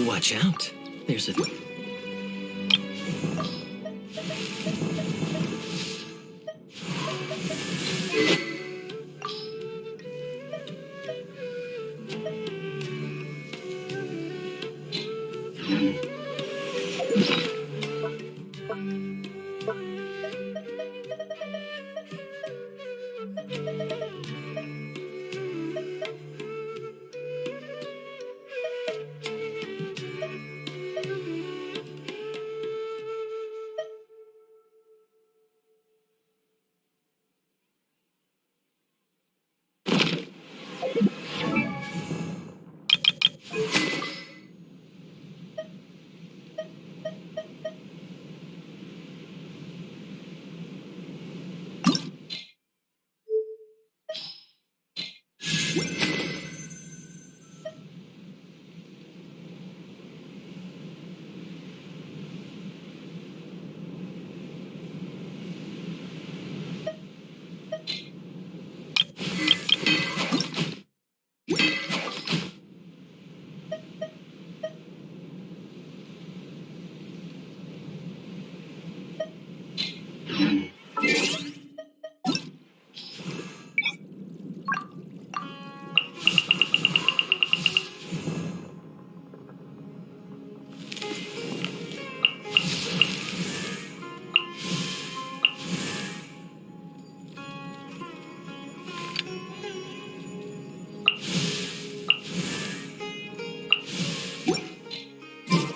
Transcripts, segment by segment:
Watch out. There's a...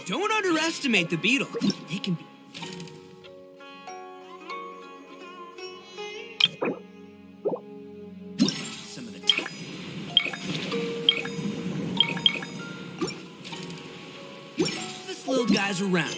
Don't underestimate the beetle. They can be... some of the time. This little guy's around.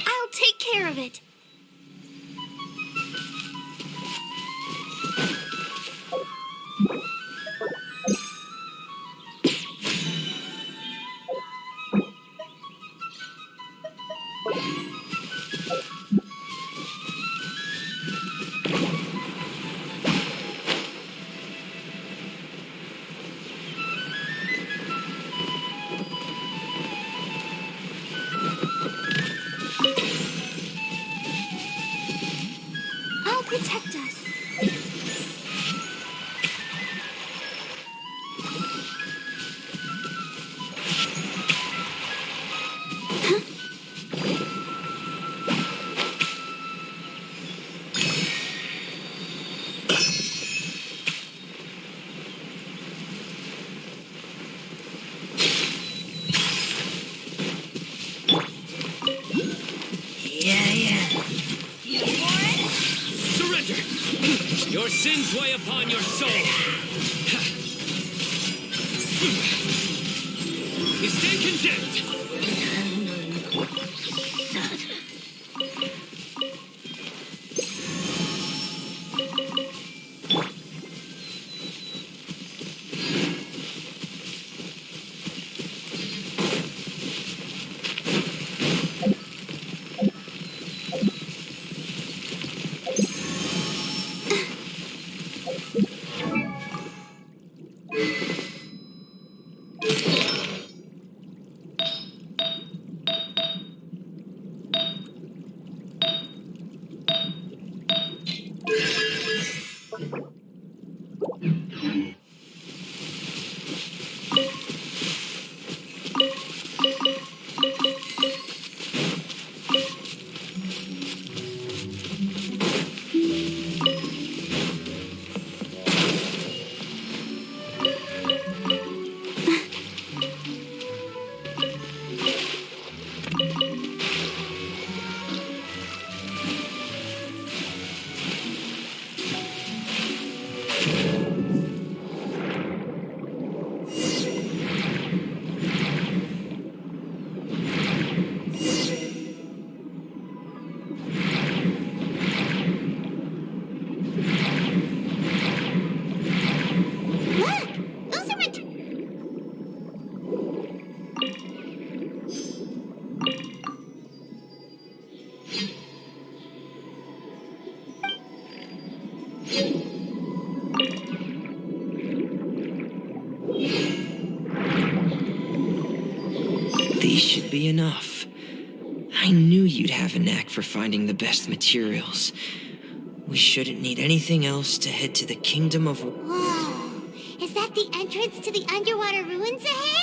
I'll take care of it. I'll protect us. Surrender! Your sins weigh upon your soul! You stand condemned! Look! Those are These should be enough. I knew you'd have a knack for finding the best materials. We shouldn't need anything else to head to the Kingdom of... Whoa! Is that the entrance to the underwater ruins ahead?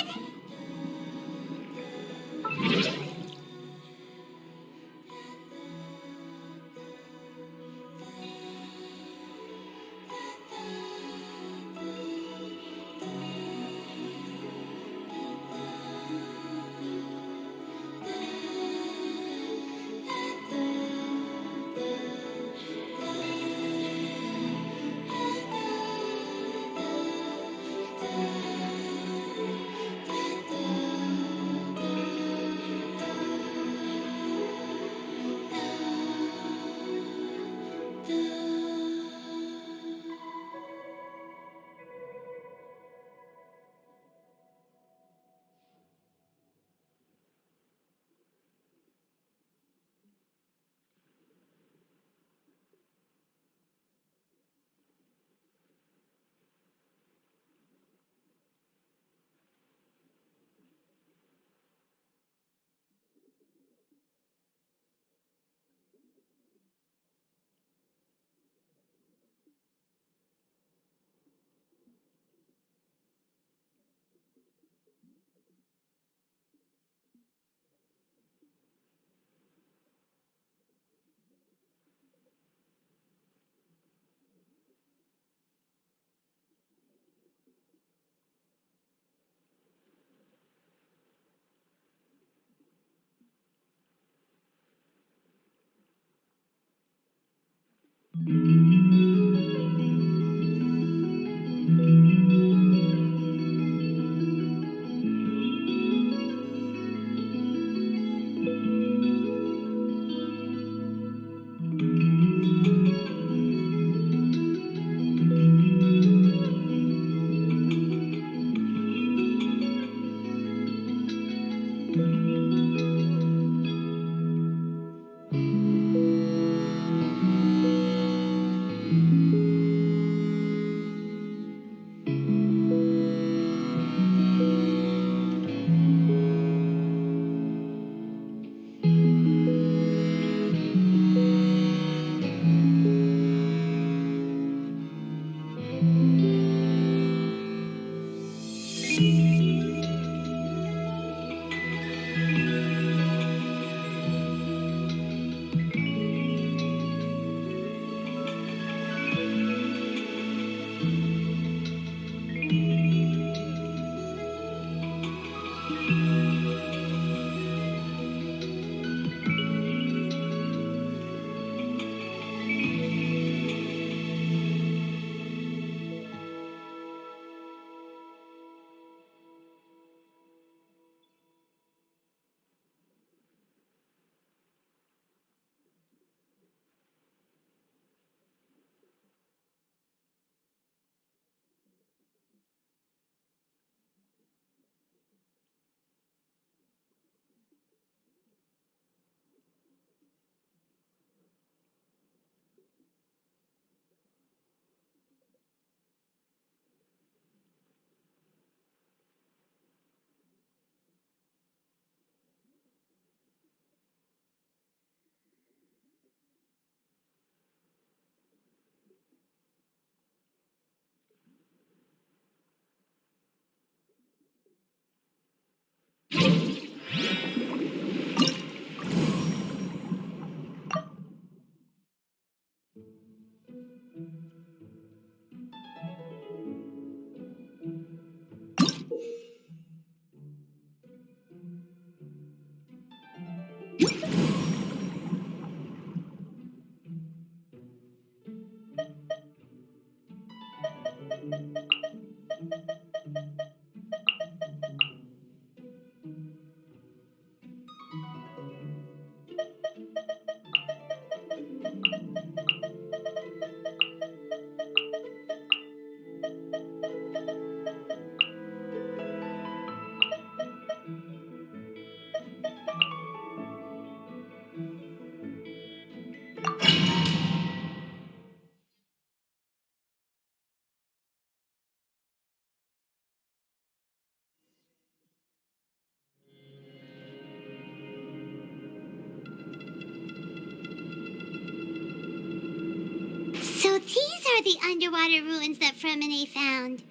are the underwater ruins that Fremine found.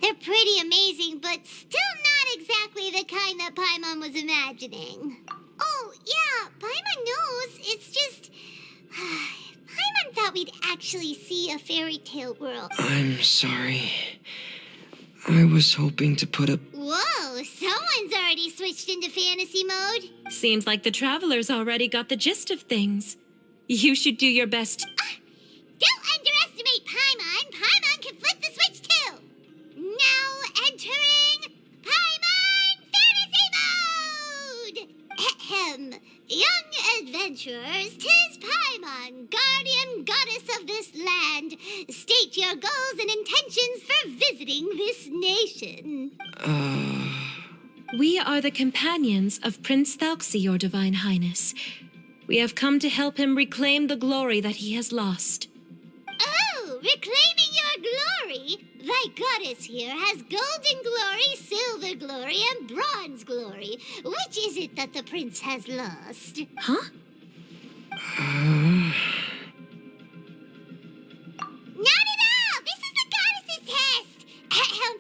They're pretty amazing, but still not exactly the kind that Paimon was imagining. Oh, yeah, Paimon knows. It's just... Paimon thought we'd actually see a fairy tale world. I'm sorry. I was hoping to put up... Whoa, someone's already switched into fantasy mode. Seems like the travelers already got the gist of things. You should do your best. Don't underestimate Paimon. Paimon can flip the switch too. Now entering Paimon Fantasy Mode! Ahem. Young adventurers, 'tis Paimon, guardian goddess of this land. State your goals and intentions for visiting this nation. We are the companions of Prince Thalxi, your divine highness. We have come to help him reclaim the glory that he has lost. Oh, reclaiming your glory? Thy goddess here has golden glory, silver glory, and bronze glory. Which is it that the prince has lost? Huh? Not at all! This is the goddess's test! Ahem.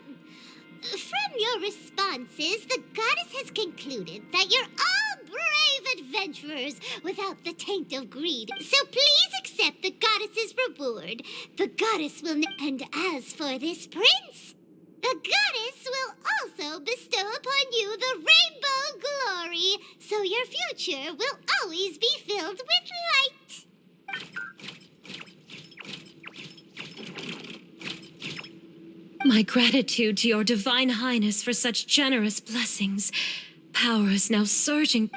From your responses, the goddess has concluded that you're all brave adventurers without the taint of greed. So please accept the goddess's reward. The goddess will... And as for this prince, the goddess will also bestow upon you the rainbow glory, so your future will always be filled with light. My gratitude to your divine highness for such generous blessings. Power is now surging.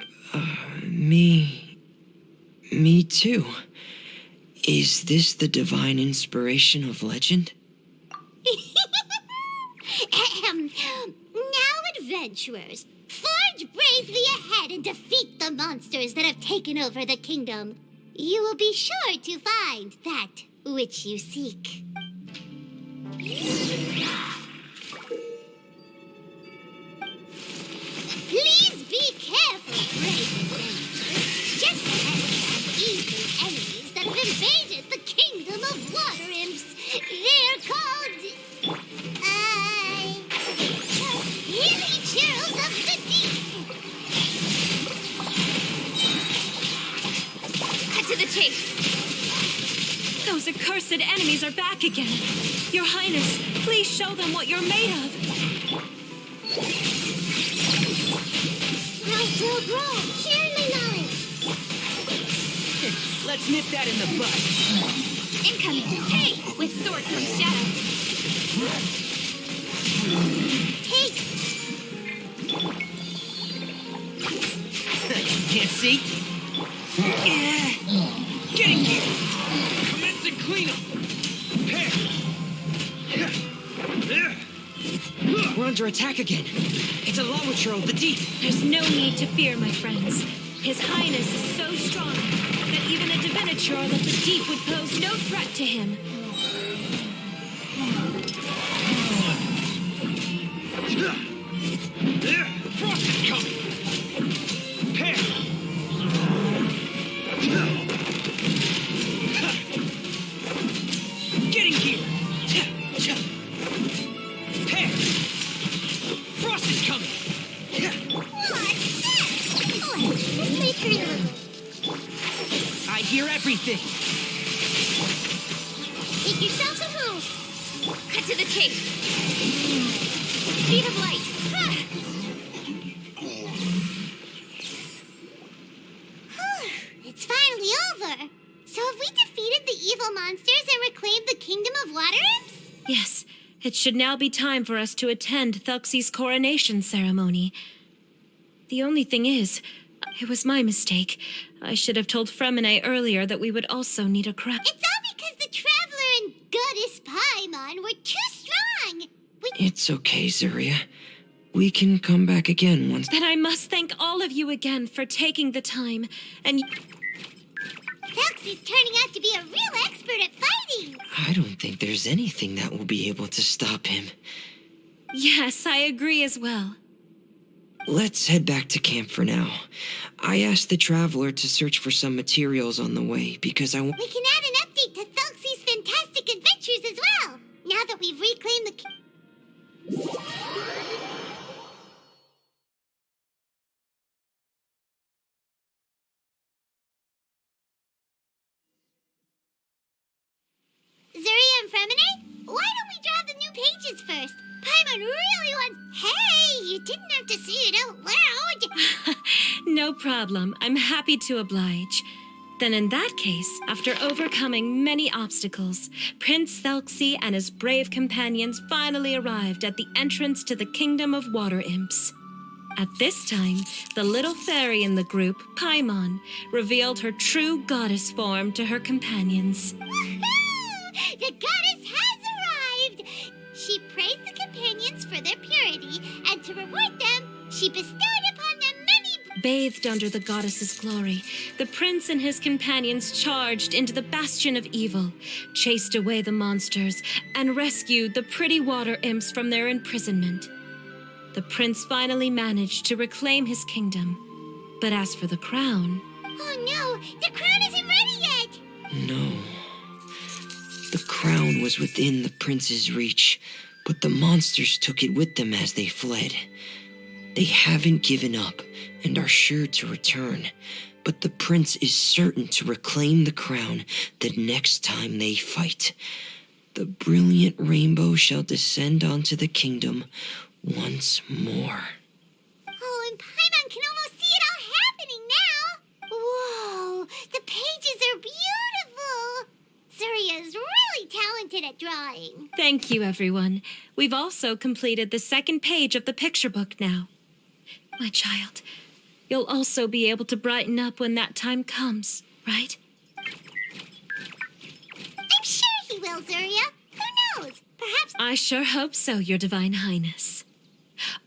Me too. Is this the divine inspiration of legend? Ahem. Now, adventurers, forge bravely ahead and defeat the monsters that have taken over the kingdom. You will be sure to find that which you seek. Please be careful, brave adventurers. Just as evil enemies that have invaded the kingdom of water imps. They're called... Healing churls of the deep. Cut to the chase. Those accursed enemies are back again. Your Highness, please show them what you're made of. I will grow. Share my knowledge. Let's nip that in the bud. Incoming. Hey, with sword comes shadow. Take. Can't see? Yeah. Getting here. Commencing cleanup. We're under attack again. It's a lava churl of the deep. There's no need to fear, my friends. His Highness is so strong that even a diviniture of the deep would pose no threat to him. Frost is coming. Prepare. Getting here. Prepare. Frost is coming. Oh, this may hurt a little. I hear everything. Make yourselves at home. Cut to the chase. Speed of light. It's finally over. So have we defeated the evil monsters and reclaimed the kingdom of water imps? Yes, it should now be time for us to attend Thalxi's coronation ceremony. The only thing is, it was my mistake. I should have told Fremine earlier that we would also need a crown. It's all because the Traveler and Goddess Paimon were too strong. It's okay, Zuria. We can come back again once... Then I must thank all of you again for taking the time, and... Thalxi's turning out to be a real expert at fighting. I don't think there's anything that will be able to stop him. Yes, I agree as well. Let's head back to camp for now. I asked the Traveler to search for some materials on the way because I want... We can add an update to Thalxi's fantastic adventures No problem. I'm happy to oblige. Then in that case, after overcoming many obstacles, Prince Thelxie and his brave companions finally arrived at the entrance to the Kingdom of Water Imps. At this time, the little fairy in the group, Paimon, revealed her true goddess form to her companions. Woohoo! The goddess has arrived! She praised the companions for their purity, and to reward them, she bestowed upon them many... Bathed under the goddess's glory, the prince and his companions charged into the bastion of evil, chased away the monsters, and rescued the pretty water imps from their imprisonment. The prince finally managed to reclaim his kingdom. But as for the crown... Oh no! The crown isn't ready yet! No. The crown was within the prince's reach, but the monsters took it with them as they fled. They haven't given up and are sure to return, but the prince is certain to reclaim the crown the next time they fight. The brilliant rainbow shall descend onto the kingdom once more. Oh, and Paimon can almost see it all happening now! Whoa! The pages are beautiful! Surya is really talented at drawing. Thank you, everyone. We've also completed the second page of the picture book now. My child, you'll also be able to brighten up when that time comes, right? I'm sure he will, Surya. Who knows? Perhaps... I sure hope so, Your Divine Highness.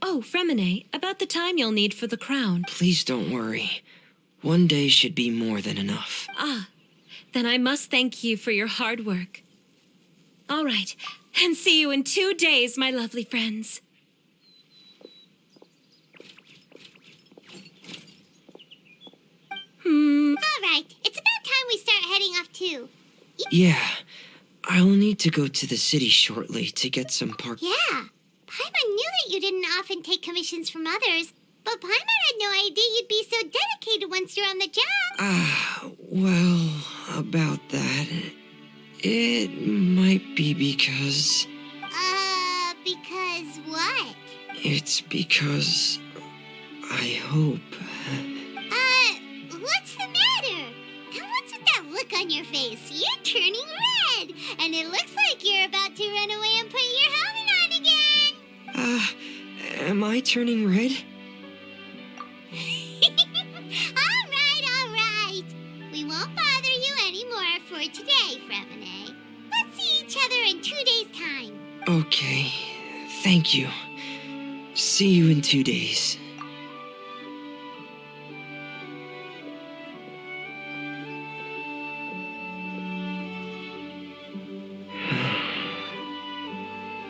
Oh, Fremine, about the time you'll need for the crown. Please don't worry. One day should be more than enough. Ah, then I must thank you for your hard work. All right, and see you in 2 days, my lovely friends. All right, it's about time we start heading off too. Yeah, I'll need to go to the city shortly to get some park... Yeah, Paimon knew that you didn't often take commissions from others, but Paimon had no idea you'd be so dedicated once you're on the job. Well, about that, it might be because... Because what? It's because I hope... What's the matter? And what's with that look on your face? You're turning red, and it looks like you're about to run away and put your helmet on again. Am I turning red? All right. We won't bother you anymore for today, Fremine. Let's see each other in 2 days' time. Okay, thank you. See you in 2 days.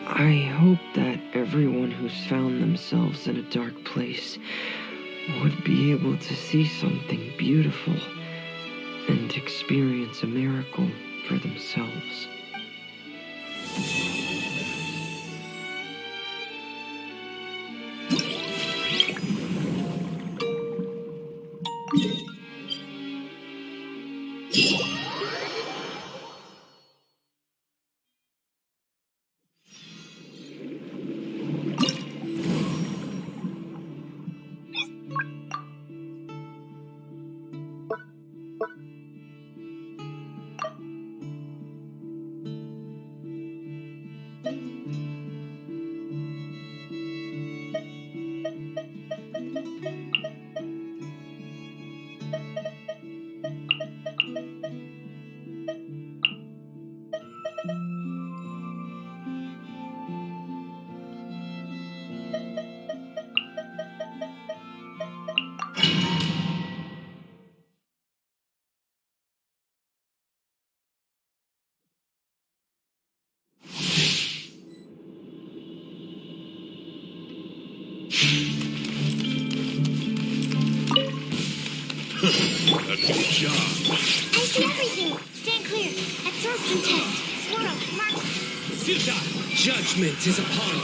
I hope that everyone who's found themselves in a dark place would be able to see something beautiful and experience a miracle for themselves. Good job. I see everything. Stand clear. Absorption test. Swirl. Mark. Futile. Judgment is upon you.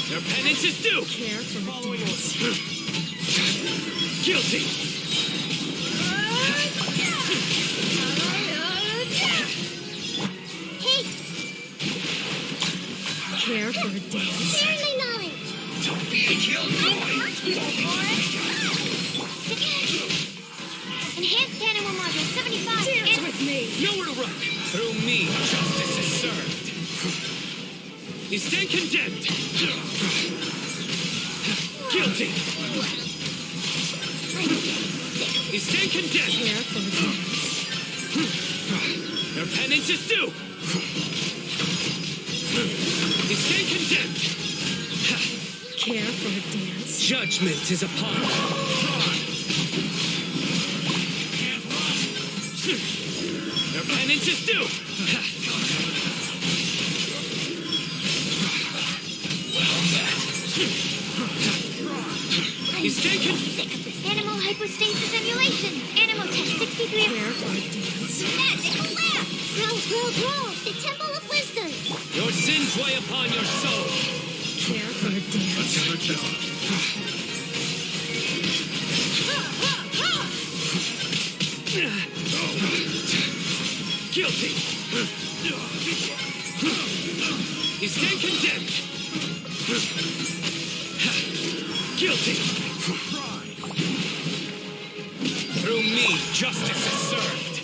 Their penance is due. Care for the Guilty. Hey, Care for the dance. share my knowledge. Enhanced animal module 75. Dance with me! Nowhere to run. Through me, justice is served. You stand condemned. Guilty. You stand condemned. Your penance is due. You stand condemned. Care for a dance? Judgment is upon you. Your penance is due. You stand condemned. Animal hypostasis emulation. Animal test 63. Care for a dance? Magical lamp. Grow. The temple of wisdom. Your sins weigh upon your soul. Care for a dance? Guilty. You stand condemned. Guilty. Through me, justice is served.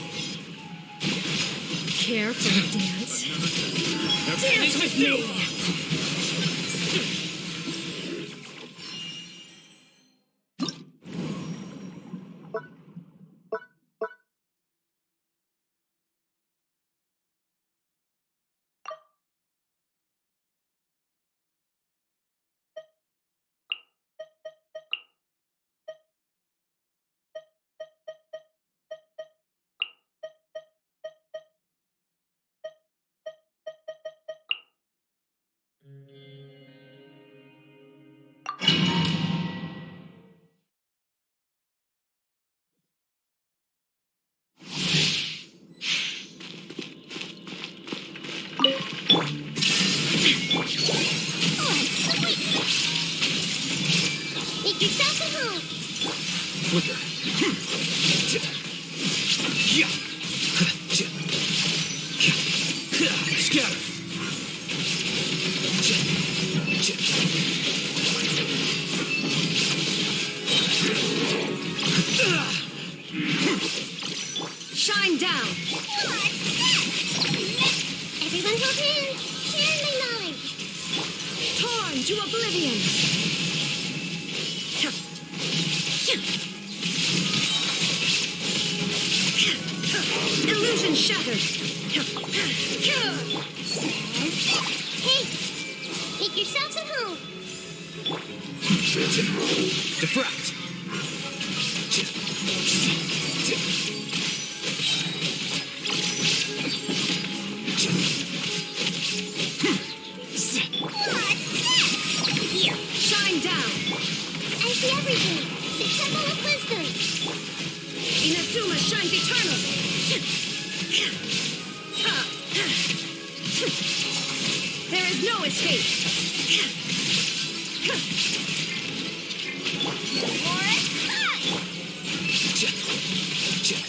Care for a dance? Your Dance penance is with due. me! Make yourself at home. Flicker. Yeah. Scatter. Shine down! Everyone hold hands. Share my knowledge. Torn to oblivion! Illusion shattered! Hey, make yourselves at home. Diffract. Here, Shine down! I see everything. The temple of wisdom. Inazuma shines eternal! There is no escape!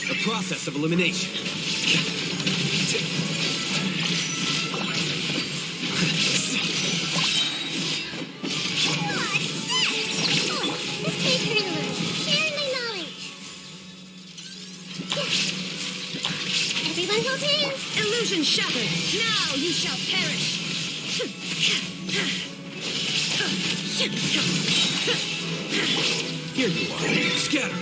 The process of elimination. This may hurt a little. Share my knowledge. Everyone hold hands. Illusion shattered! Now you shall perish! Here you are. Scatter.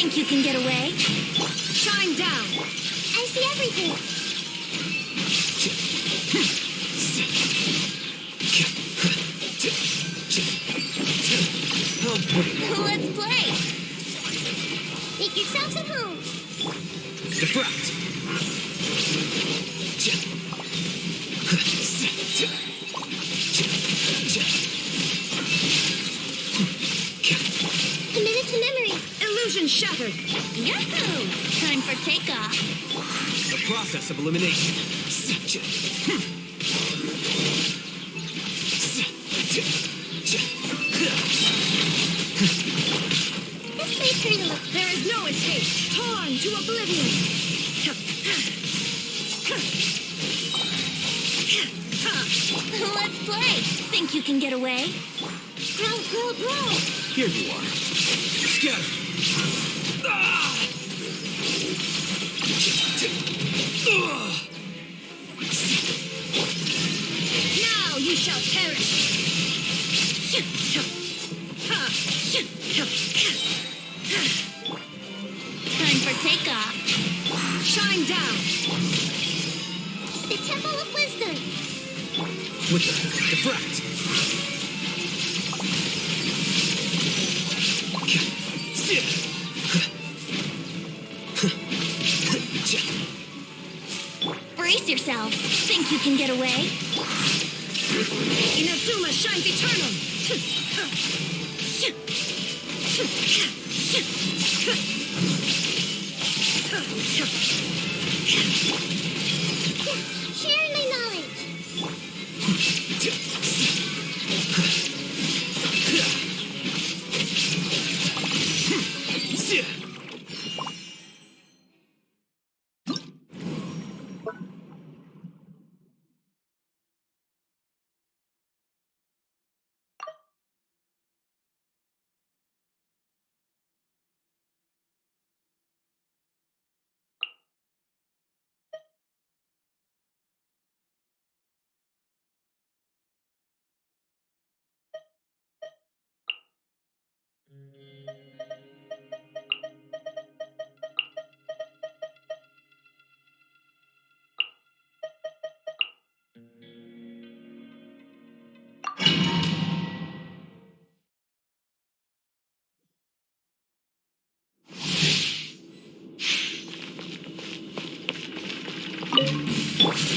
Think you can get away? Shine down! I see everything. Let's play! Make yourselves at home. Deflect. Committed to memory. Illusion shattered! Yahoo! Time for takeoff. The process of elimination. This may turn a little. There is no escape! Torn to oblivion! Let's play. Think you can get away? Grow. Here you are. Scatter. Ah! Now you shall perish! Time for takeoff. Shine down! The Temple of Wisdom. Wither. Deflect. Brace yourself. Think you can get away? Inazuma shines eternal! Share my knowledge.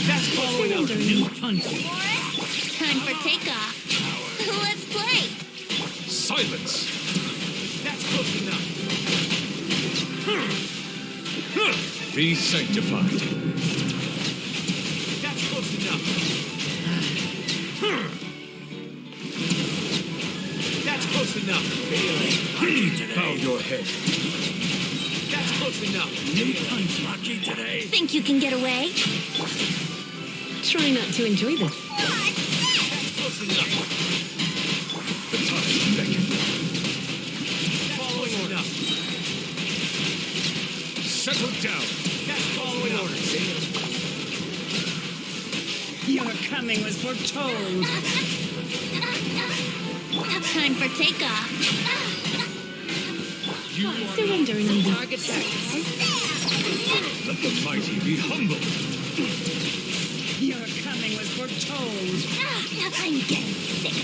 That's following out a new country. Time for takeoff. Let's play. Silence. That's close enough. Be sanctified. That's close enough. That's close enough. Bow your head. That's close enough. I'm lucky today. Think you can get away? Try not to enjoy this. That's close enough. The time beckons. Following enough. Settle down. That's following orders. Your coming was foretold. Time for takeoff. You are Surrender, Nandi. target practice. Let the mighty be humble. Your coming was foretold. I'm getting sick.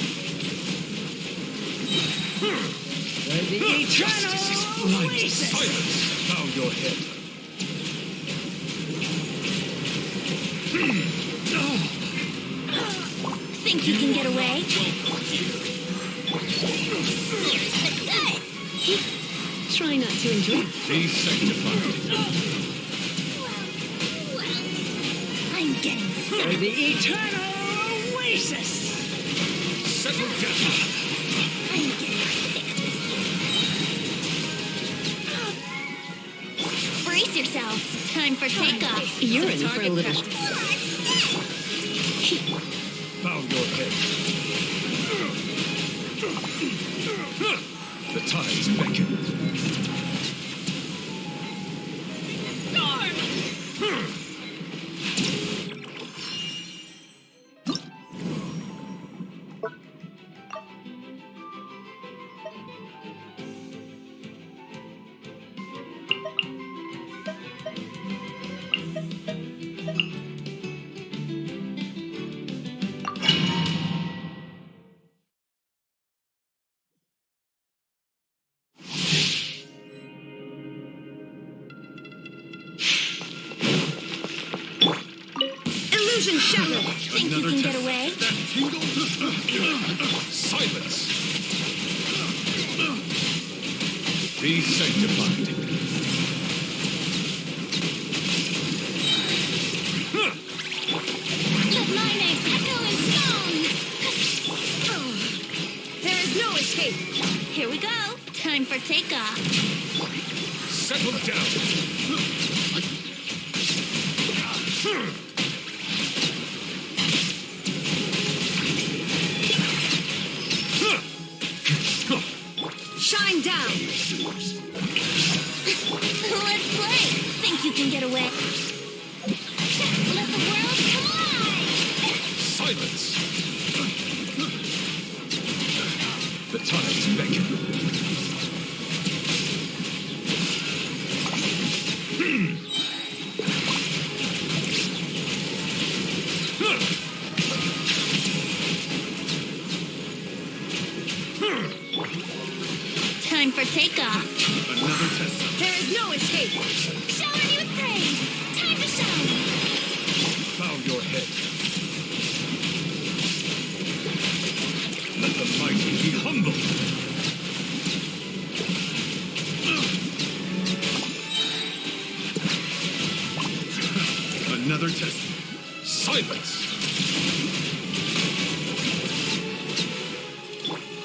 The Justice is eternal blind. oasis. Silence. Bow your head. Think you can get away? Try not to enjoy it. Be sanctified. I'm getting sick. For the eternal oasis. Settle down. I'm getting sick. Brace yourself. Time for takeoff. You're in for a little. Bow your head. The tides beckon. Illusion shattered! Think you can get away? Silence! Be sanctified. Let my name echo in song! There is no escape! Here we go. Time for takeoff. Settle down. Shine down! Let's play. Think you can get away? Let the world collide! Silence! The tides beckon. Time for takeoff. Another test. There is no escape! Shower me with praise. Time to shine. Bow your head. Let the mighty be humble. Another test. Silence!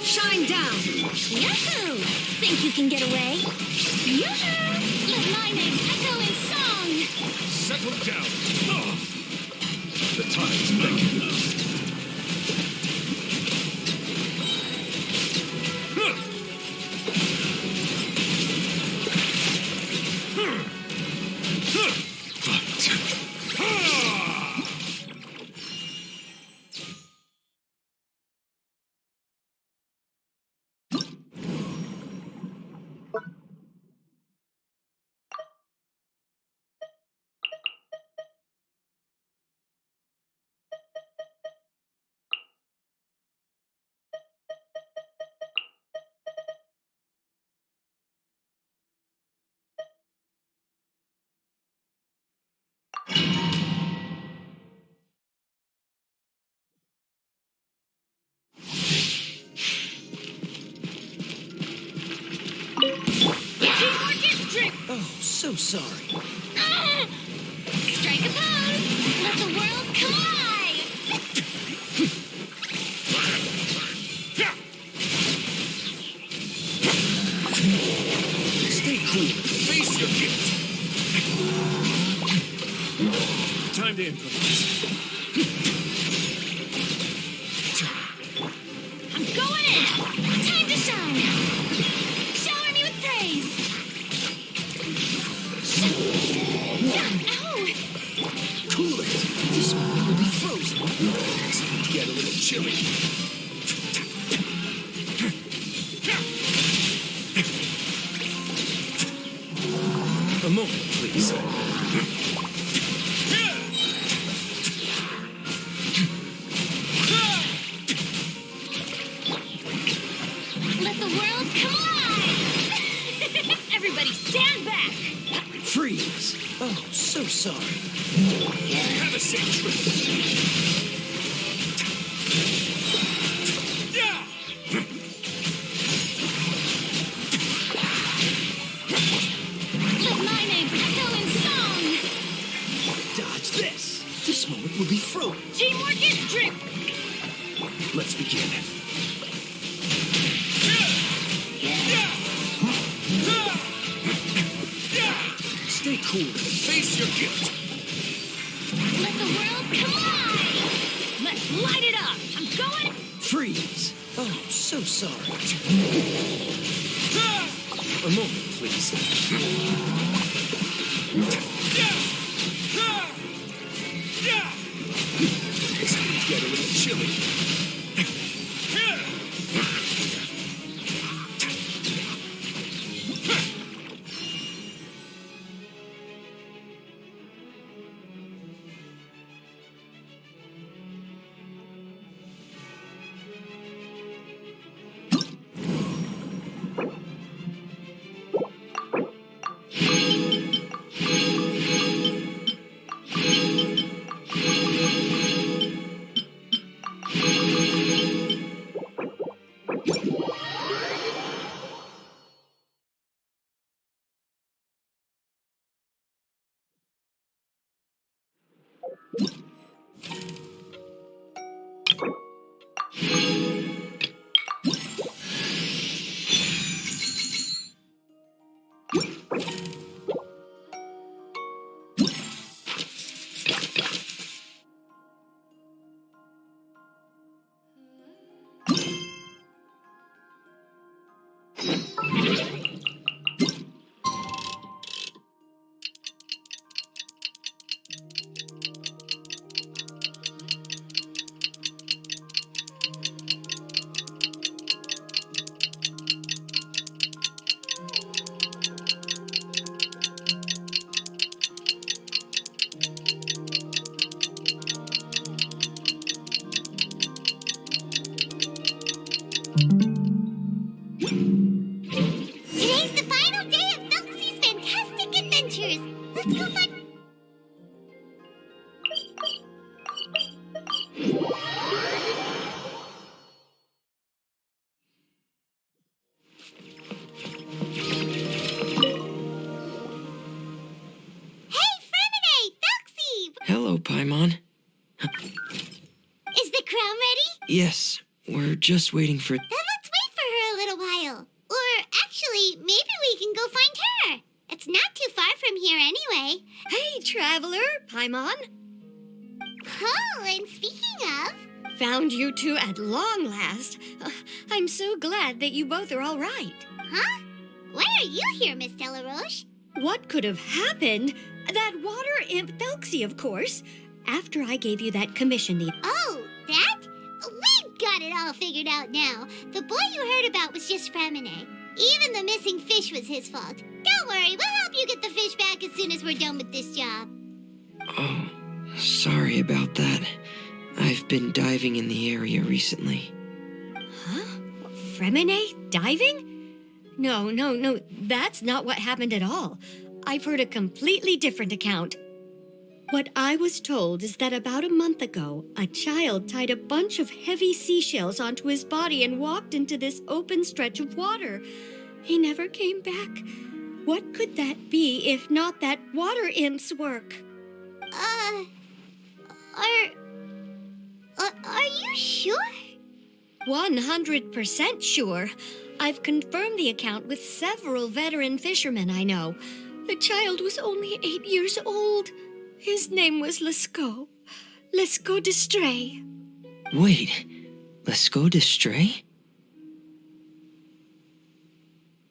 Shine down! Yahoo! Think you can get away? Yoo-hoo! Let my name echo in song. Settle down! The tides beckon. Oh, so sorry. Strike a pose. Let the world collide. Stay cool. Face your gift. Time to improvise. I'm going in. Time to shine. Shower me with praise. Ow! Cool it. This moment will be frozen. Get a little chilly. A moment, please. Let the world collide. Everybody stand back. Freeze. Oh, so sorry. Have a safe trip. Yeah! Let my name echo in song. Dodge this. This moment will be frozen. Teamwork is drip. Let's begin. Stay cool and face your gift. Let the world collide. Let's light it up! I'm going... Freeze. Oh, so sorry. A moment, please. It's going to get a little chilly. Today's the final day of Phelpsy's fantastic adventures. Let's go find... Hey, Fremine! Phelpsy! Hello, Paimon. Is the crown ready? Yes, we're just waiting for... Then let's wait for her a little while. Or actually, maybe we can go find her. It's not too far from here anyway. Hey, traveler, Paimon. Oh, and speaking of... Found you two at long last. I'm so glad that you both are all right. Huh? Why are you here, Miss Delaroche? What could have happened? That water imp Phelpsy, of course. After I gave you that commission, Oh, that? We've got it all figured out now. The boy you heard about was just Fremine. Even the missing fish was his fault. Don't worry, we'll help you get the fish back as soon as we're done with this job. Oh, sorry about that. I've been diving in the area recently. Huh? Fremine diving? No, that's not what happened at all. I've heard a completely different account. What I was told is that about a month ago, a child tied a bunch of heavy seashells onto his body and walked into this open stretch of water. He never came back. What could that be if not that water imp's work? Are you sure? 100% sure. I've confirmed the account with several veteran fishermen I know. The child was only 8 years old. His name was Lescaut. Lescaut d'Estray. Wait, Lescaut d'Estray?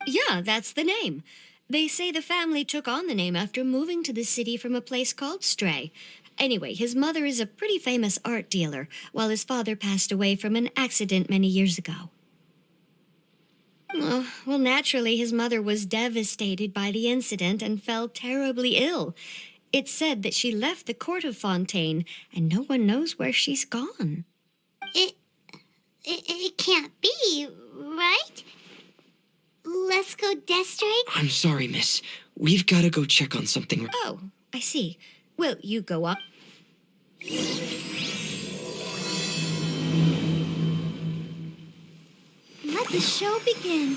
Yeah, that's the name. They say the family took on the name after moving to the city from a place called Stray. Anyway, his mother is a pretty famous art dealer, while his father passed away from an accident many years ago. Oh, well, naturally, his mother was devastated by the incident and fell terribly ill. It's said that she left the court of Fontaine, and no one knows where she's gone. It can't be, right? Let's go, Destray. I'm sorry, miss. We've got to go check on something. Oh, I see. Well, you go up. Let the show begin.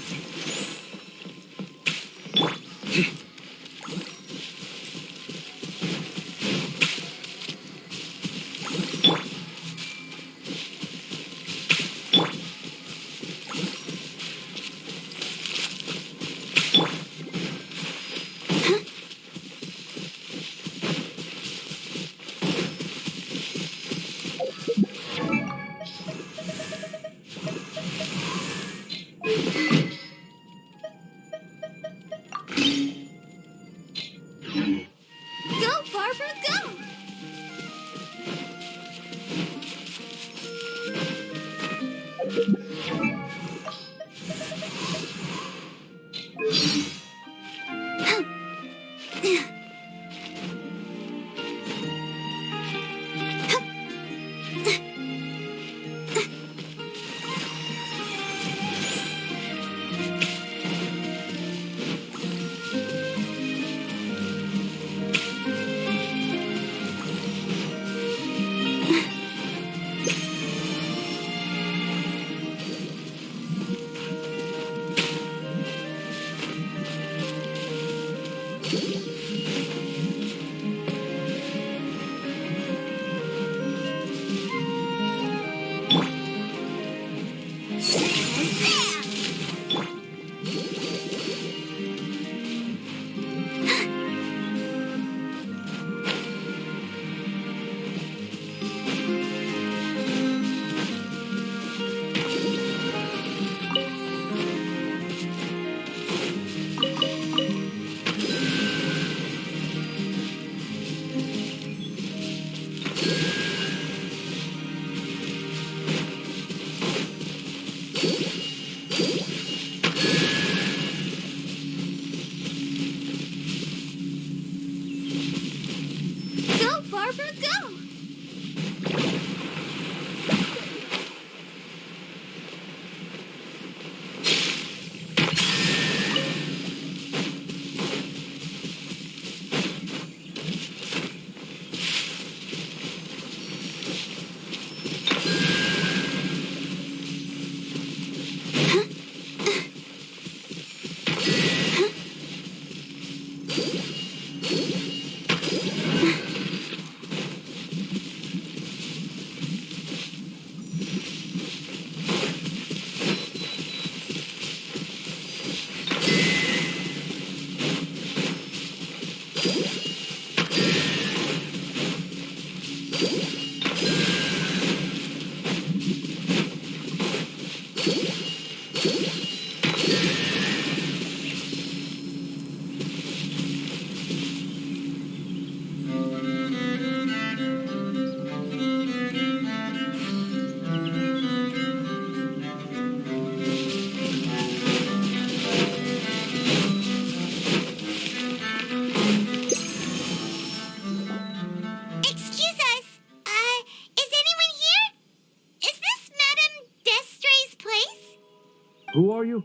Who are you?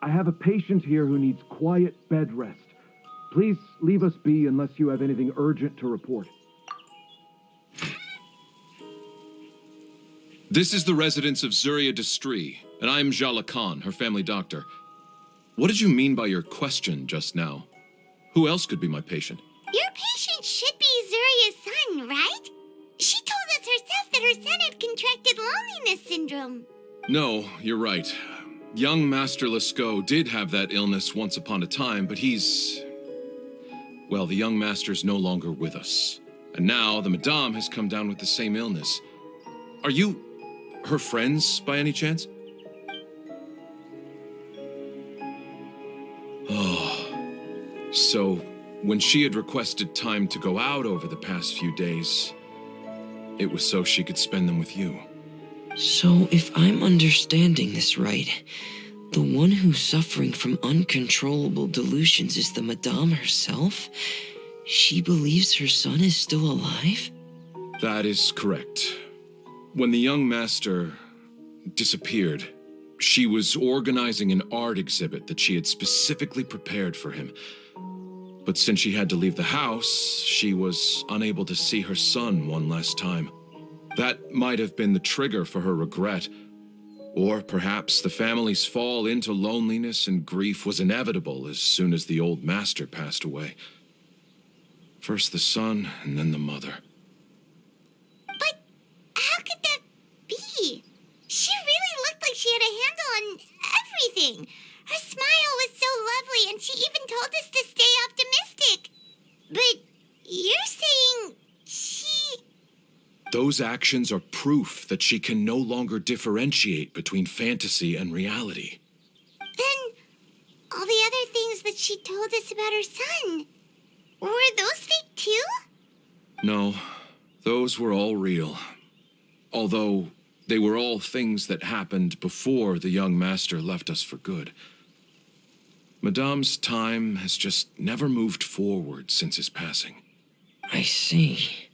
I have a patient here who needs quiet bed rest. Please leave us be unless you have anything urgent to report. This is the residence of Zuria Destri, and I'm Jala Khan, her family doctor. What did you mean by your question just now? Who else could be my patient? Your patient should be Zuria's son, right? She told us herself that her son had contracted loneliness syndrome. No, you're right. Young Master Lascaux did have that illness once upon a time, but well, the young master's no longer with us. And now the Madame has come down with the same illness. Are you her friends by any chance? Oh, so when she had requested time to go out over the past few days, it was so she could spend them with you. So, if I'm understanding this right, the one who's suffering from uncontrollable delusions is the Madame herself? She believes her son is still alive? That is correct. When the young master disappeared, she was organizing an art exhibit that she had specifically prepared for him. But since she had to leave the house, she was unable to see her son one last time. That might have been the trigger for her regret. Or perhaps the family's fall into loneliness and grief was inevitable as soon as the old master passed away. First the son, and then the mother. But how could that be? She really looked like she had a handle on everything. Her smile was so lovely, and she even told us to stay optimistic. But you're saying she... Those actions are proof that she can no longer differentiate between fantasy and reality. Then all the other things that she told us about her son, were those fake too? No, those were all real. Although they were all things that happened before the young master left us for good. Madame's time has just never moved forward since his passing. I see.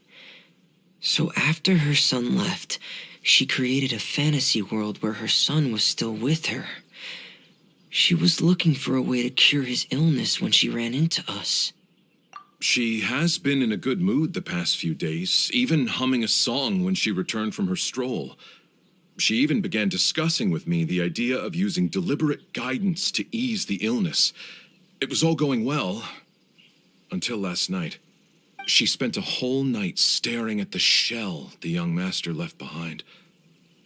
So after her son left, she created a fantasy world where her son was still with her. She was looking for a way to cure his illness when she ran into us. She has been in a good mood the past few days, even humming a song when she returned from her stroll. She even began discussing with me the idea of using deliberate guidance to ease the illness. It was all going well, until last night. She spent a whole night staring at the shell the young master left behind,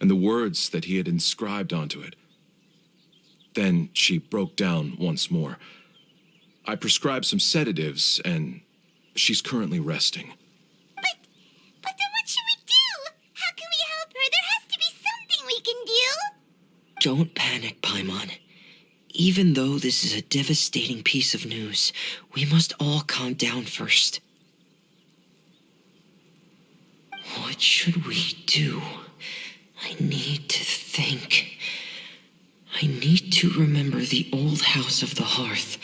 and the words that he had inscribed onto it. Then she broke down once more. I prescribed some sedatives, and she's currently resting. But then what should we do? How can we help her? There has to be something we can do. Don't panic, Paimon. Even though this is a devastating piece of news, we must all calm down first. What should we do? I need to think. I need to remember the old house of the hearth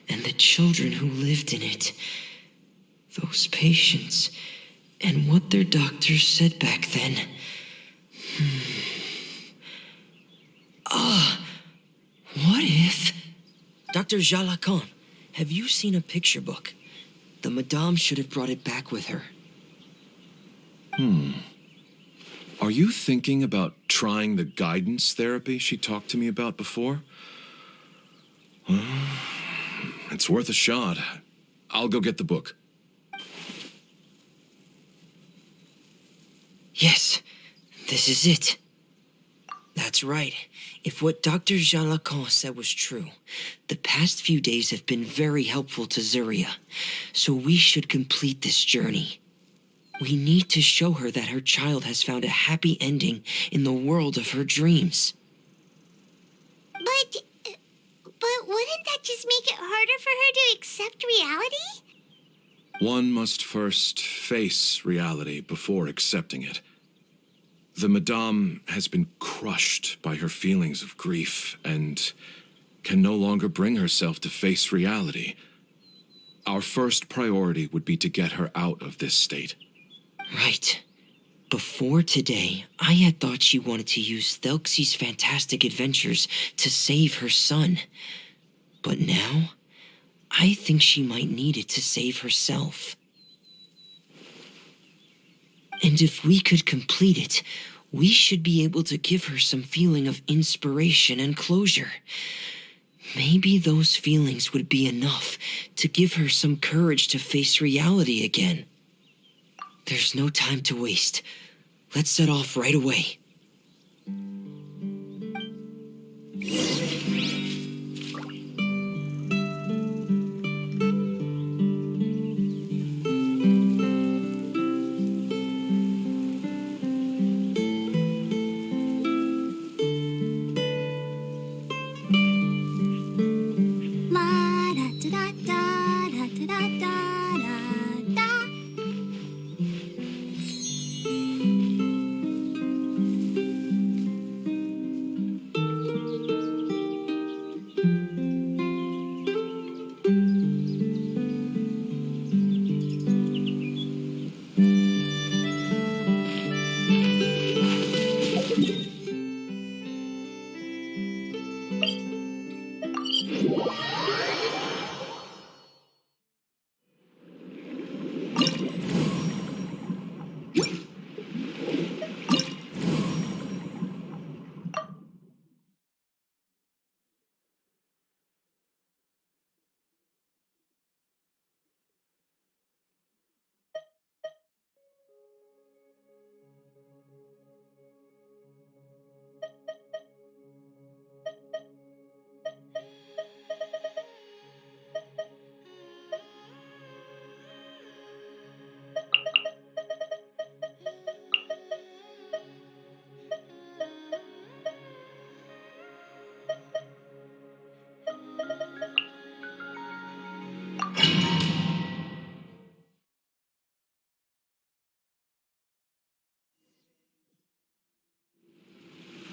and the children who lived in it. Those patients and what their doctors said back then. What if... Dr. Jala Khan, have you seen a picture book? The Madame should have brought it back with her. Are you thinking about trying the guidance therapy she talked to me about before? It's worth a shot. I'll go get the book. Yes, this is it. That's right. If what Dr. Jean Lacan said was true, the past few days have been very helpful to Zuria, so we should complete this journey. We need to show her that her child has found a happy ending in the world of her dreams. But wouldn't that just make it harder for her to accept reality? One must first face reality before accepting it. The Madame has been crushed by her feelings of grief and can no longer bring herself to face reality. Our first priority would be to get her out of this state. Right. Before today, I had thought she wanted to use Thelxie's fantastic adventures to save her son. But now, I think she might need it to save herself. And if we could complete it, we should be able to give her some feeling of inspiration and closure. Maybe those feelings would be enough to give her some courage to face reality again. There's no time to waste. Let's set off right away. La da da da da da da da da da.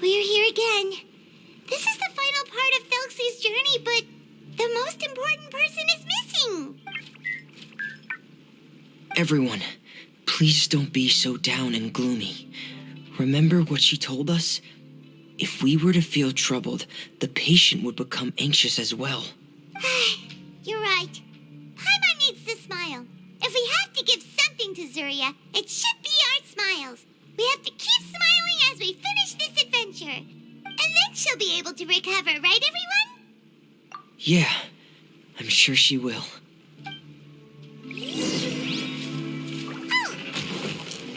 We're here again. This is the final part of Thelxie's journey, but the most important person is missing. Everyone, please don't be so down and gloomy. Remember what she told us? If we were to feel troubled, the patient would become anxious as well. You're right. Paimon needs to smile. If we have to give something to Zuria, it should be our smiles. We have to keep smiling as we finish this adventure. And then she'll be able to recover, right, everyone? Yeah, I'm sure she will. Oh!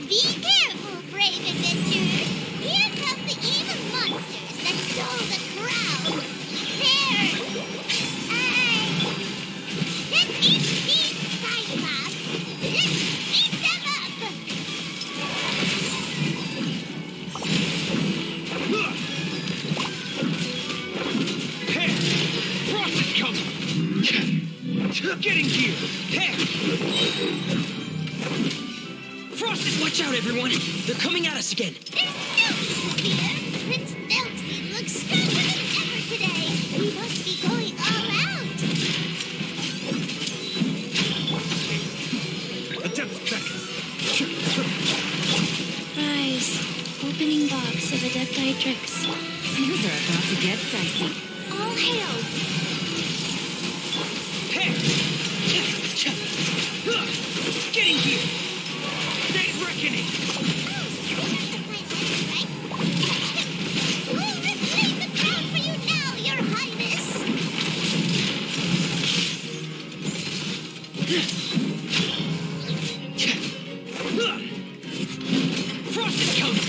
Be careful, brave adventurers. Here come the evil monsters that stole the crown. There! Let me see Cyclops. Let's beat them up! Hey! Frost is coming! Getting here! Hey! Frost is watch out, everyone! They're coming at us again! There's no use here. Prince Nelson looks stronger than ever today. We must be going all out. Attempts back! Rise. Opening box of Adepti tricks. Things are about to get dicey. All hail. Hey! Getting here! Day's reckoning! We'll reclaim the crown for you now, Your Highness. Frost is coming!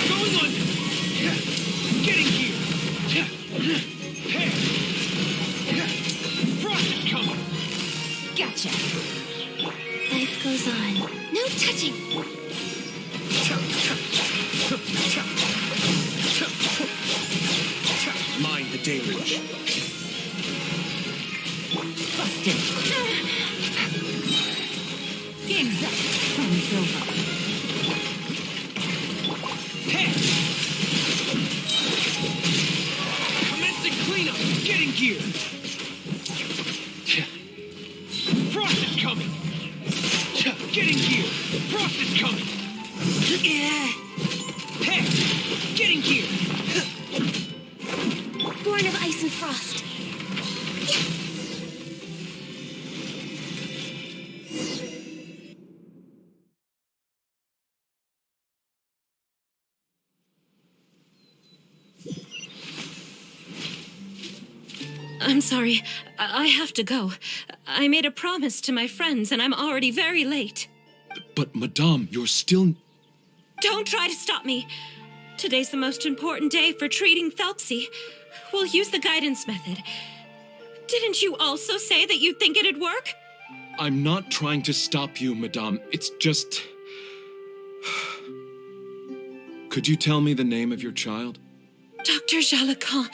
Going under! Getting here! Hey! Frost is coming! Gotcha. Life goes on. No touching. Mind the deluge. Busted. Game's up. Friend's over. Hey! Commencing cleanup! Getting gear! Frost is coming! Yeah. Hey, get in here. Born of ice and frost. I'm sorry. I have to go. I made a promise to my friends, and I'm already very late. But, Madame, you're still... Don't try to stop me. Today's the most important day for treating Thelxie. We'll use the guidance method. Didn't you also say that you think it'd work? I'm not trying to stop you, Madame. It's just... Could you tell me the name of your child? Dr. Jalacan,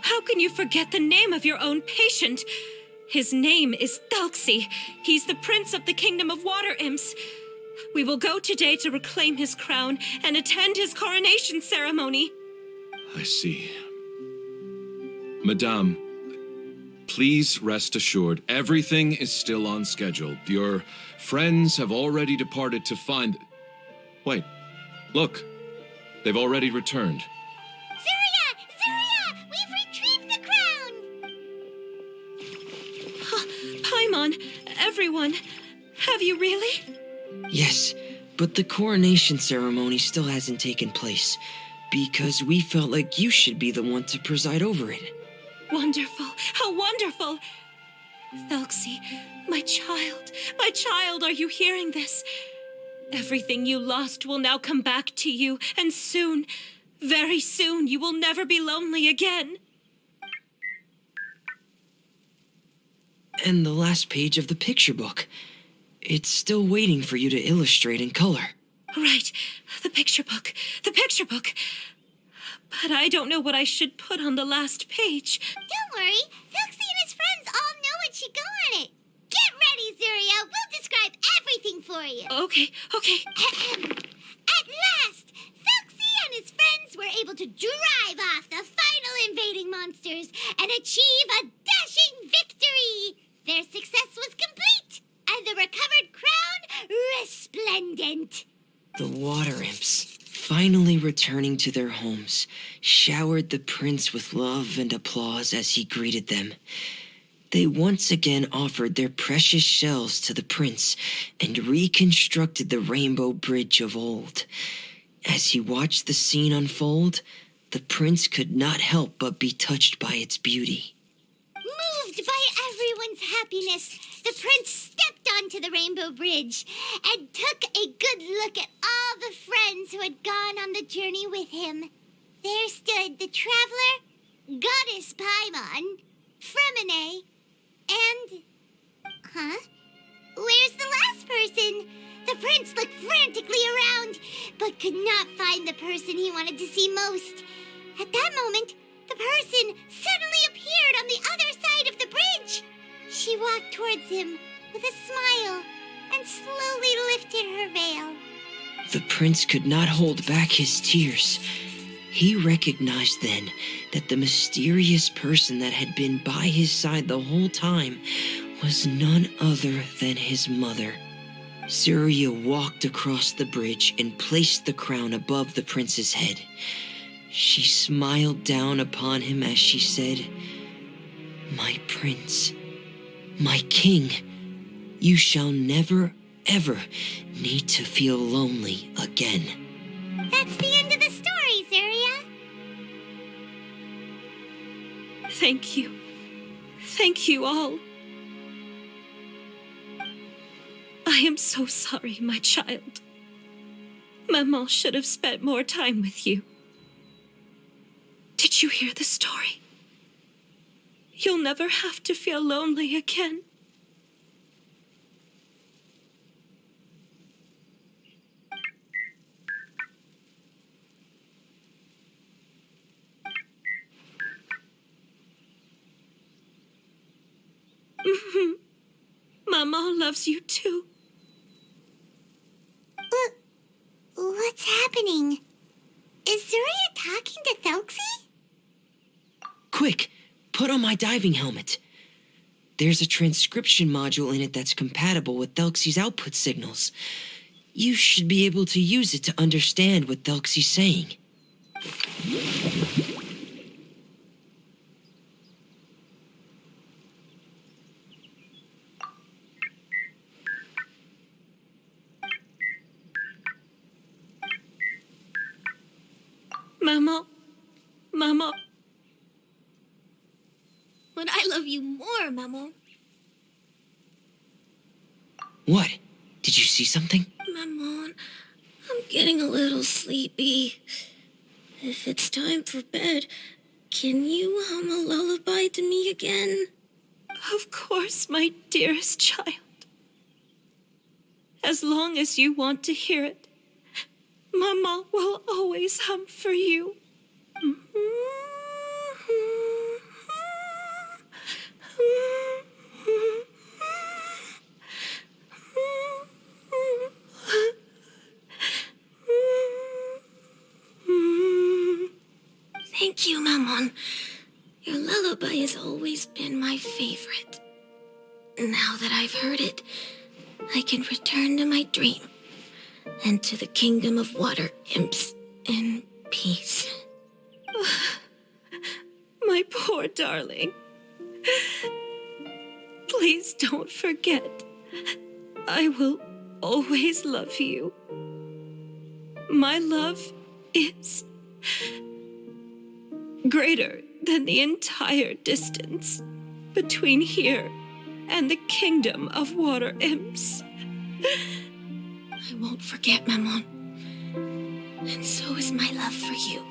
how can you forget the name of your own patient? His name is Thelxie. He's the prince of the kingdom of water imps. We will go today to reclaim his crown and attend his coronation ceremony. I see. Madame, please rest assured, everything is still on schedule. Your friends have already departed to find... Wait, look. They've already returned. Zuria! Zuria! We've retrieved the crown! Paimon, everyone, have you really? Yes, but the coronation ceremony still hasn't taken place, because we felt like you should be the one to preside over it. Wonderful, how wonderful! Thelxie, my child, are you hearing this? Everything you lost will now come back to you, and soon, very soon, you will never be lonely again. And the last page of the picture book. It's still waiting for you to illustrate in color. Right, the picture book. But I don't know what I should put on the last page. Don't worry, Thelxie and his friends all know what should go on it. Get ready, Zuria. We'll describe everything for you. Okay. At last, Thelxie and his friends were able to drive off the final invading monsters and achieve a dashing victory. Their success was complete, and the recovered crown resplendent. The water imps, finally returning to their homes, showered the prince with love and applause as he greeted them. They once again offered their precious shells to the prince and reconstructed the rainbow bridge of old. As he watched the scene unfold, the prince could not help but be touched by its beauty. Moved by everyone's happiness, the prince stepped onto the rainbow bridge and took a good look at all the friends who had gone on the journey with him. There stood the traveler, Goddess Paimon, Fremine, and... Where's the last person? The prince looked frantically around, but could not find the person he wanted to see most. At that moment, the person suddenly appeared on the other side of the bridge. She walked towards him with a smile and slowly lifted her veil. The prince could not hold back his tears. He recognized then that the mysterious person that had been by his side the whole time was none other than his mother. Zuria walked across the bridge and placed the crown above the prince's head. She smiled down upon him as she said, "My prince, my king, you shall never, ever need to feel lonely again." That's the end of the story, Zuria. Thank you. Thank you all. I am so sorry, my child. Maman should have spent more time with you. Did you hear the story? You'll never have to feel lonely again. Mama loves you too. What's happening? Is Zuria talking to Thelxie? Quick, put on my diving helmet. There's a transcription module in it that's compatible with Thelxie's output signals. You should be able to use it to understand what Thelxie's saying. Mama. Mama. But I love you more, Mamo. What? Did you see something? Maman, I'm getting a little sleepy. If it's time for bed, can you hum a lullaby to me again? Of course, my dearest child. As long as you want to hear it, Mama will always hum for you. Thank you, Maman. Your lullaby has always been my favorite. Now that I've heard it, I can return to my dream and to the kingdom of water imps in peace. My poor darling. Please don't forget. I will always love you. My love is greater than the entire distance between here and the kingdom of water imps. I won't forget, Maman. And so is my love for you.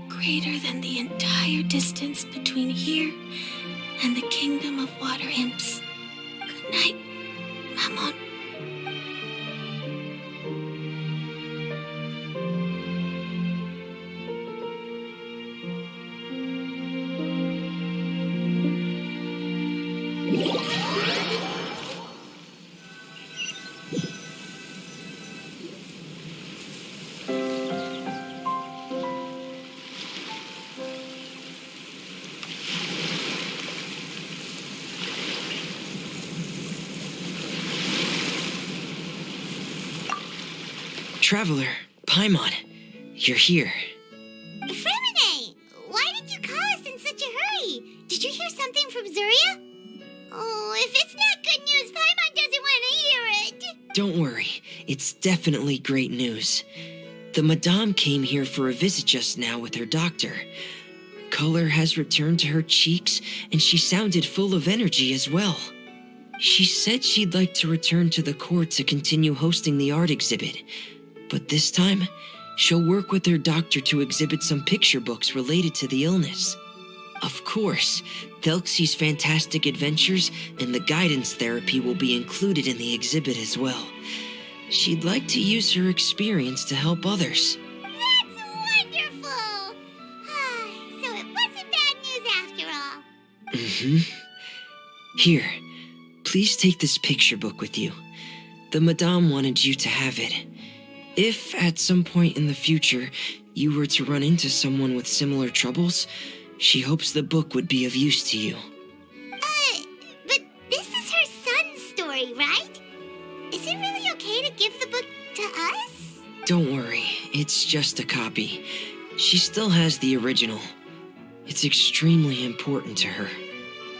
Greater than the entire distance between here and the kingdom of water imps. Good night, Maman. Traveler, Paimon, you're here. Fremine, why did you call us in such a hurry? Did you hear something from Zuria? Oh, if it's not good news, Paimon doesn't want to hear it. Don't worry, it's definitely great news. The Madame came here for a visit just now with her doctor. Color has returned to her cheeks, and she sounded full of energy as well. She said she'd like to return to the court to continue hosting the art exhibit. But this time, she'll work with her doctor to exhibit some picture books related to the illness. Of course, Thelxie's fantastic adventures and the guidance therapy will be included in the exhibit as well. She'd like to use her experience to help others. That's wonderful! So it wasn't bad news after all. Here, please take this picture book with you. The Madame wanted you to have it. If at some point in the future you were to run into someone with similar troubles, she hopes the book would be of use to you. But this is her son's story, right? Is it really okay to give the book to us? Don't worry, it's just a copy. She still has the original. It's extremely important to her.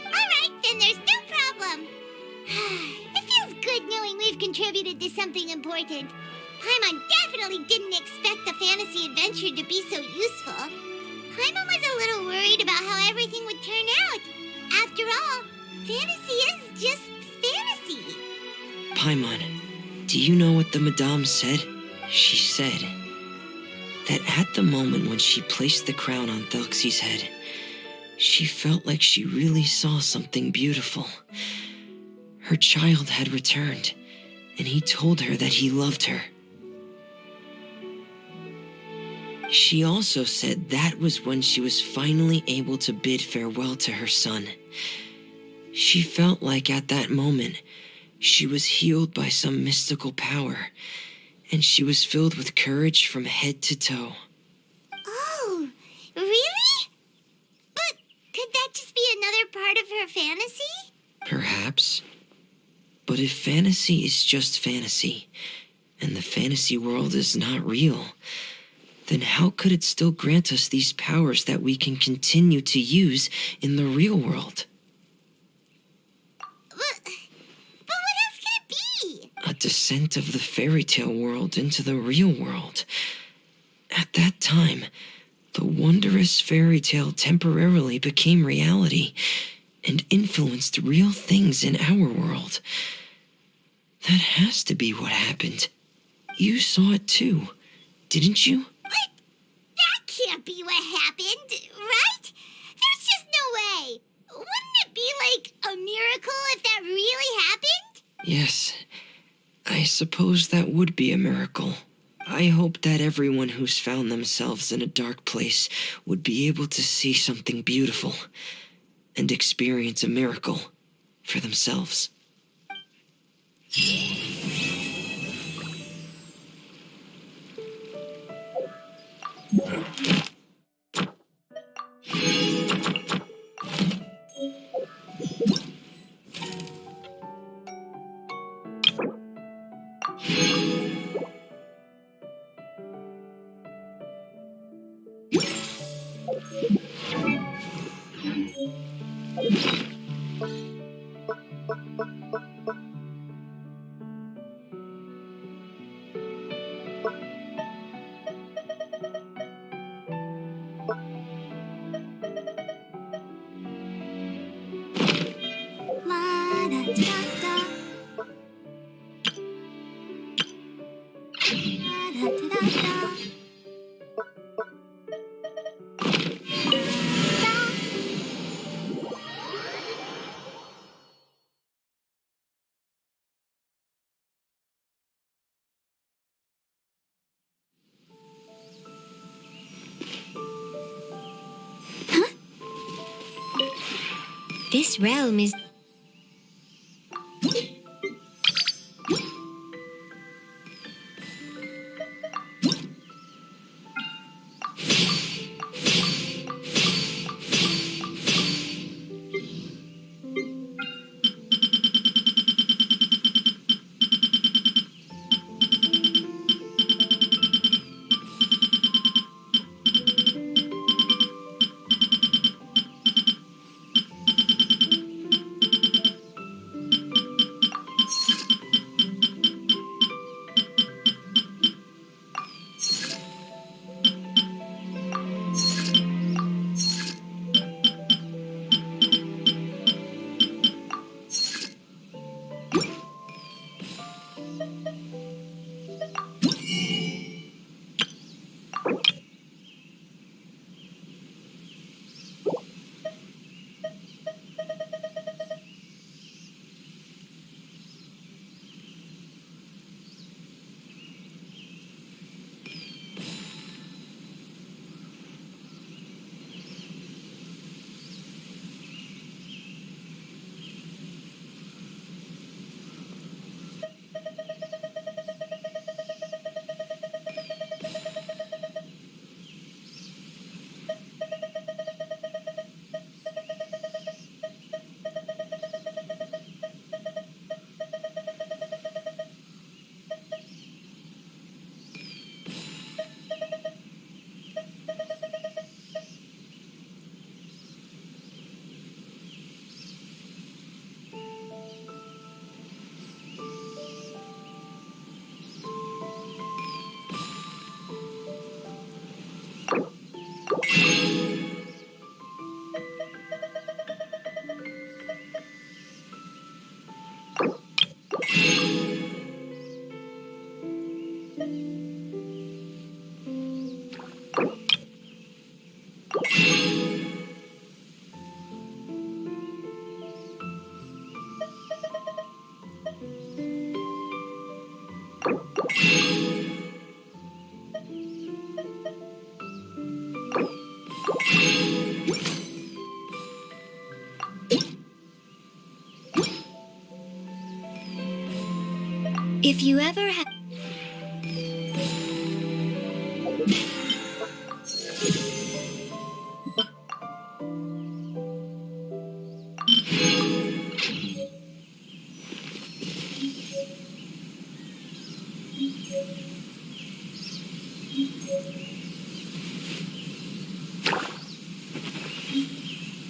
Alright, then there's no problem. It feels good knowing we've contributed to something important. Paimon definitely didn't expect the fantasy adventure to be so useful. Paimon was a little worried about how everything would turn out. After all, fantasy is just fantasy. Paimon, do you know what the Madame said? She said that at the moment when she placed the crown on Thelxie's head, she felt like she really saw something beautiful. Her child had returned, and he told her that he loved her. She also said that was when she was finally able to bid farewell to her son. She felt like at that moment, she was healed by some mystical power, and she was filled with courage from head to toe. Oh, really? But could that just be another part of her fantasy? Perhaps. But if fantasy is just fantasy, and the fantasy world is not real, then how could it still grant us these powers that we can continue to use in the real world? But what else can it be? A descent of the fairy tale world into the real world. At that time, the wondrous fairy tale temporarily became reality and influenced real things in our world. That has to be what happened. You saw it too, didn't you? But that can't be what happened, right? There's just no way. Wouldn't it be like a miracle if that really happened? Yes, I suppose that would be a miracle. I hope that everyone who's found themselves in a dark place would be able to see something beautiful and experience a miracle for themselves. La-da-da-da. La-da-da-da. This realm is... If you ever have...